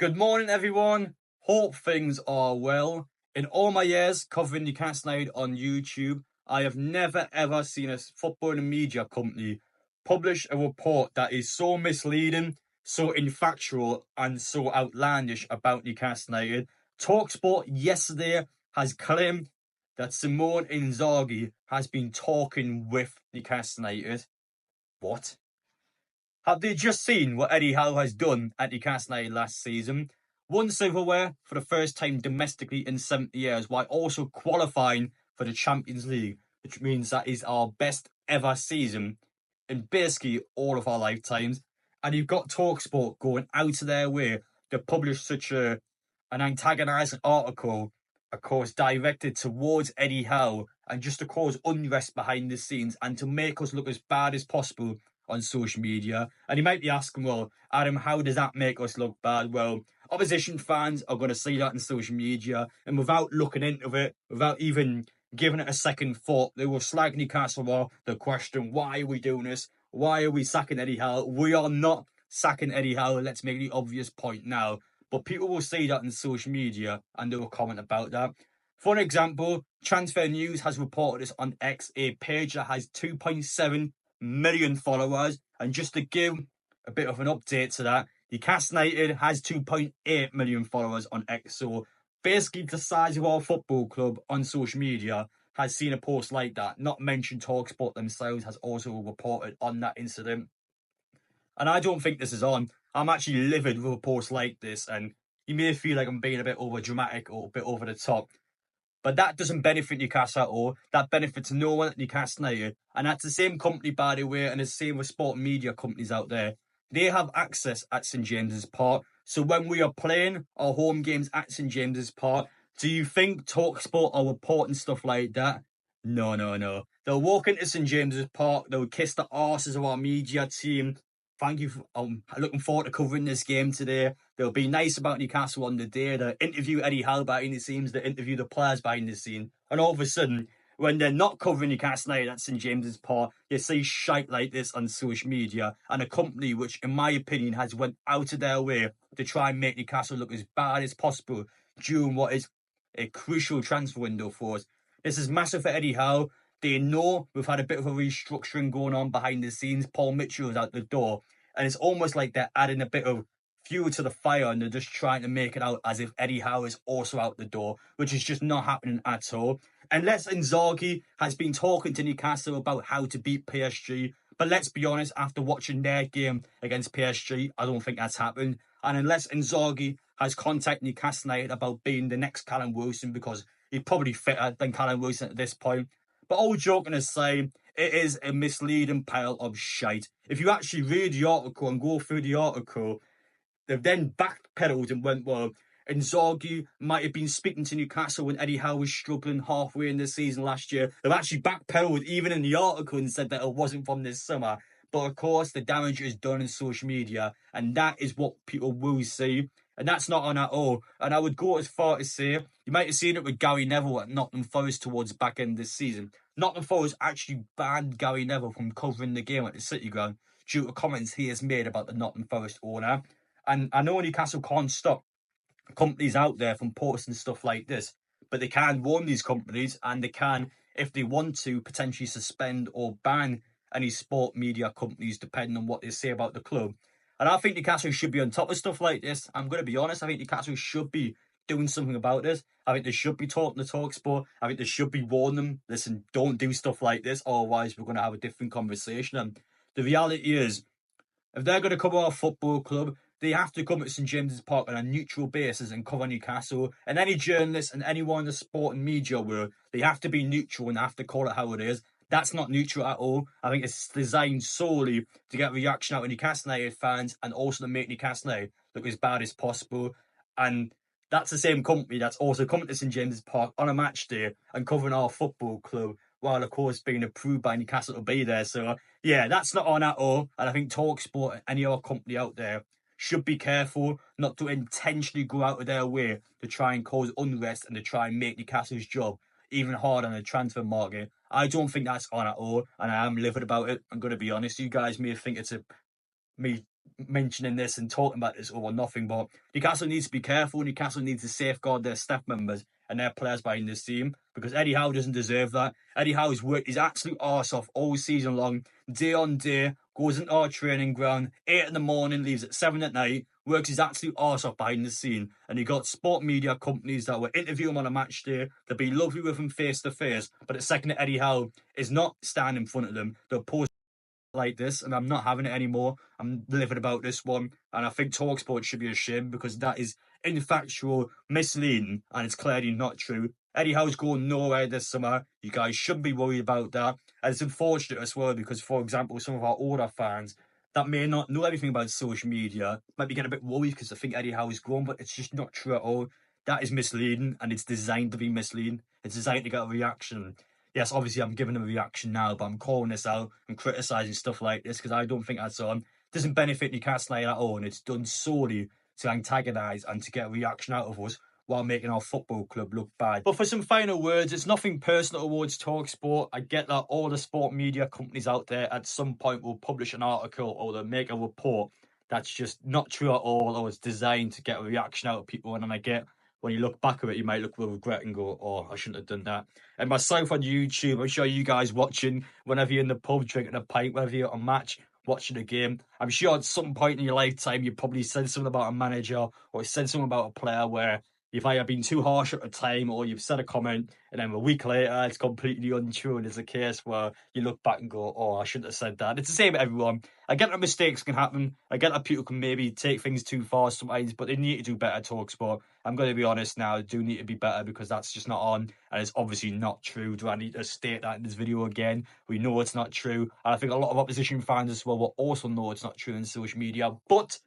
Good morning, everyone. Hope things are well. In all my years covering Newcastle United on YouTube, I have never ever seen a football and media company publish a report that is so misleading, so infactual, and so outlandish about Newcastle United. Talksport yesterday has claimed that Simone Inzaghi has been talking with Newcastle United. What? Have they just seen what Eddie Howe has done at Newcastle United last season? Won silverware for the first time domestically in 70 years, while also qualifying for the Champions League, which means that is our best ever season in basically all of our lifetimes. And you've got Talksport going out of their way to publish such an antagonising article, of course, directed towards Eddie Howe and just to cause unrest behind the scenes and to make us look as bad as possible on social media. And you might be asking, well, Adam, how does that make us look bad? Well, opposition fans are going to see that on social media, and without looking into it, without even giving it a second thought, they will slag Newcastle off. The question, why are we doing this? Why are we sacking Eddie Howe? We are not sacking Eddie Howe. Let's make the obvious point now. But people will see that on social media and they will comment about that. For an example, Transfer News has reported this on X, a page that has 2.7 million followers. And just to give a bit of an update to that, Newcastle United has 2.8 million followers on X. So basically the size of our football club on social media has seen a post like that. Not mentioned Talksport themselves has also reported on that incident. And I don't think this is on. I'm actually livid with a post like this, and you may feel like I'm being a bit over dramatic or a bit over the top. But that doesn't benefit Newcastle at all. That benefits no one at Newcastle United. And that's the same company, by the way, and the same with sport media companies out there. They have access at St James's Park. So when we are playing our home games at St James's Park, do you think Talksport are reporting stuff like that? No. They'll walk into St James's Park. They'll kiss the arses of our media team. Thank you. Looking forward to covering this game today. They'll be nice about Newcastle on the day. They'll interview Eddie Howe behind the scenes. They'll interview the players behind the scene. And all of a sudden, when they're not covering Newcastle United at St James's Park, you see shite like this on social media. And a company which, in my opinion, has went out of their way to try and make Newcastle look as bad as possible during what is a crucial transfer window for us. This is massive for Eddie Howe. They know we've had a bit of a restructuring going on behind the scenes. Paul Mitchell is out the door. And it's almost like they're adding a bit of fuel to the fire and they're just trying to make it out as if Eddie Howe is also out the door, which is just not happening at all. Unless Inzaghi has been talking to Newcastle about how to beat PSG. But let's be honest, after watching their game against PSG, I don't think that's happened. And unless Inzaghi has contacted Newcastle United about being the next Callum Wilson, because he's probably fitter than Callum Wilson at this point. But all joking aside, it is a misleading pile of shite. If you actually read the article and go through the article, they've then backpedaled and went, well, Inzaghi might have been speaking to Newcastle when Eddie Howe was struggling halfway in the season last year. They've actually backpedaled even in the article and said that it wasn't from this summer. But of course, the damage is done in social media, and that is what people will see. And that's not on at all. And I would go as far as say, you might have seen it with Gary Neville at Nottingham Forest towards the back end of this season. Nottingham Forest actually banned Gary Neville from covering the game at the City Ground due to comments he has made about the Nottingham Forest owner. And I know Newcastle can't stop companies out there from posting stuff like this, but they can warn these companies, and they can, if they want to, potentially suspend or ban any sport media companies depending on what they say about the club. And I think Newcastle should be on top of stuff like this. I'm going to be honest, I think Newcastle should be doing something about this. I think they should be talking to Talksport. I think they should be warning them, listen, don't do stuff like this, otherwise we're going to have a different conversation. And the reality is, if they're going to cover our football club, they have to come to St James's Park on a neutral basis and cover Newcastle. And any journalist and anyone in the sport and media world, they have to be neutral and they have to call it how it is. That's not neutral at all. I think it's designed solely to get reaction out of Newcastle United fans and also to make Newcastle United look as bad as possible. And that's the same company that's also coming to St James's Park on a match day and covering our football club, while of course being approved by Newcastle to be there. So yeah, that's not on at all. And I think Talksport and any other company out there should be careful not to intentionally go out of their way to try and cause unrest and to try and make Newcastle's job even harder on the transfer market. I don't think that's on at all, and I am livid about it. I'm going to be honest. You guys may think it's me mentioning this and talking about this over nothing, but Newcastle needs to be careful. Newcastle needs to safeguard their staff members and their players behind this team, because Eddie Howe doesn't deserve that. Eddie Howe's worked his absolute arse off all season long, day on day, goes into our training ground, 8 in the morning, leaves at 7 at night, works his absolute arse off behind the scene. And you got sport media companies that will interview him on a match day, they'll be lovely with him face to face, but the second that Eddie Howe is not standing in front of them, they'll post like this, and I'm not having it anymore. I'm livid about this one, and I think TalkSport should be ashamed, because that is infactual, misleading, and it's clearly not true. Eddie Howe's going nowhere this summer. You guys shouldn't be worried about that. And it's unfortunate as well, because, for example, some of our older fans that may not know anything about social media might be getting a bit worried because I think Eddie Howe is grown, but it's just not true at all. That is misleading, and it's designed to be misleading. It's designed to get a reaction. Yes, obviously I'm giving them a reaction now, but I'm calling this out and criticising stuff like this because I don't think that's on. It doesn't benefit Newcastle at all, and it's done solely to antagonise and to get a reaction out of us while making our football club look bad. But for some final words, it's nothing personal towards TalkSport. I get that all the sport media companies out there at some point will publish an article or they'll make a report that's just not true at all, or it's designed to get a reaction out of people. And then I get, when you look back at it, you might look with regret and go, oh, I shouldn't have done that. And myself on YouTube, I'm sure you guys watching, whenever you're in the pub drinking a pint, whether you're at a match, watching a game, I'm sure at some point in your lifetime, you probably said something about a manager or said something about a player where you've either been too harsh at the time or you've said a comment and then a week later it's completely untrue, and there's a case where you look back and go, oh, I shouldn't have said that. It's the same with everyone. I get that mistakes can happen. I get that people can maybe take things too far sometimes, but they need to do better, TalkSport. I'm going to be honest now, I do need to be better, because that's just not on, and it's obviously not true. Do I need to state that in this video again? We know it's not true, and I think a lot of opposition fans as well will also know it's not true in social media, but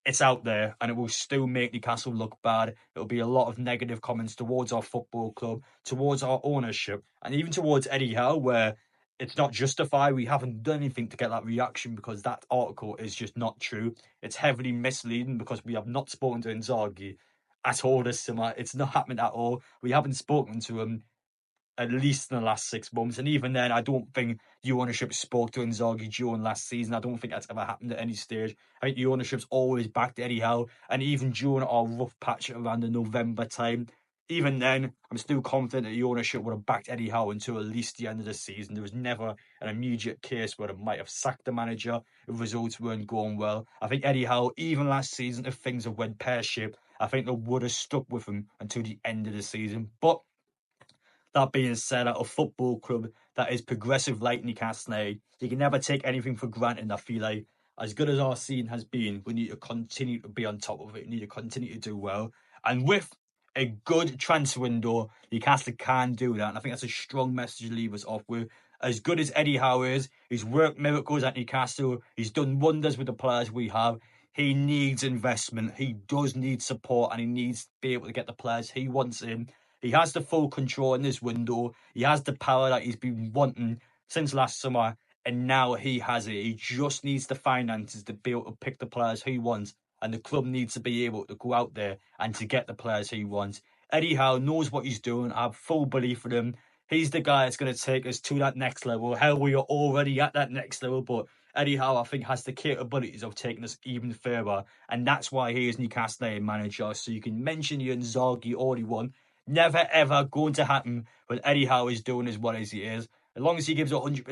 it's out there and it will still make Newcastle look bad. It'll be a lot of negative comments towards our football club, towards our ownership, and even towards Eddie Howe, where it's not justified. We haven't done anything to get that reaction, because that article is just not true. It's heavily misleading, because we have not spoken to Inzaghi at all this summer. It's not happening at all. We haven't spoken to him at least in the last 6 months. And even then, I don't think the ownership spoke to Inzaghi during last season. I don't think that's ever happened at any stage. I think the ownership's always backed Eddie Howe. And even during our rough patch around the November time, even then, I'm still confident that the ownership would have backed Eddie Howe until at least the end of the season. There was never an immediate case where they might have sacked the manager if results weren't going well. I think Eddie Howe, even last season, if things have went pear-shaped, I think they would have stuck with him until the end of the season. But that being said, at a football club that is progressive like Newcastle United, you can never take anything for granted. And I feel like, as good as our season has been, we need to continue to be on top of it. We need to continue to do well. And with a good transfer window, Newcastle can do that. And I think that's a strong message to leave us off with. As good as Eddie Howe is, he's worked miracles at Newcastle. He's done wonders with the players we have. He needs investment. He does need support, and he needs to be able to get the players he wants in. He has the full control in this window. He has the power that he's been wanting since last summer, and now he has it. He just needs the finances to be able to pick the players he wants, and the club needs to be able to go out there and to get the players he wants. Eddie Howe knows what he's doing. I have full belief in him. He's the guy that's going to take us to that next level. Hell, we are already at that next level, but Eddie Howe, I think, has the capabilities of taking us even further, and that's why he is Newcastle United manager. So you can mention your Inzaghi all you want. Never ever going to happen when Eddie Howe is doing as well as he is. As long as he gives 100%,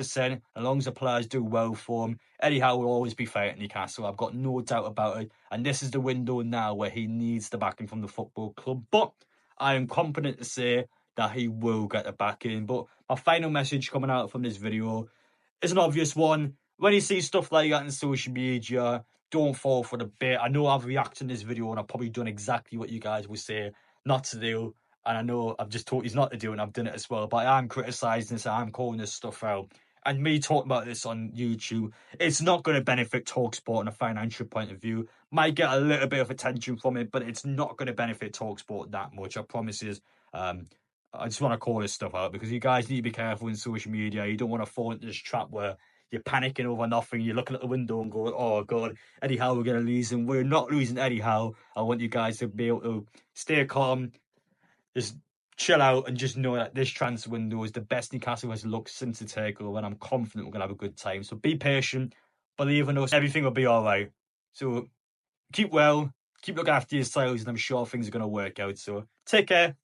as long as the players do well for him, Eddie Howe will always be fair at Newcastle. I've got no doubt about it. And this is the window now where he needs the backing from the football club. But I am confident to say that he will get the backing. But my final message coming out from this video is an obvious one. When you see stuff like that in social media, don't fall for the bait. I know I've reacted in this video and I've probably done exactly what you guys would say not to do. And I know I've just told you not to do it, and I've done it as well. But I am criticising this, I'm calling this stuff out. And me talking about this on YouTube, it's not going to benefit TalkSport on a financial point of view. Might get a little bit of attention from it, but it's not going to benefit TalkSport that much, I promise you. I just want to call this stuff out, because you guys need to be careful in social media. You don't want to fall into this trap where you're panicking over nothing. You're looking at the window and going, oh, God, Eddie Howe, we're going to lose him. We're not losing Eddie Howe. I want you guys to be able to stay calm, just chill out, and just know that this transfer window is the best Newcastle has looked since the takeover, and I'm confident we're going to have a good time. So be patient, believe in us, everything will be all right. So keep well, keep looking after yourselves, and I'm sure things are going to work out. So take care.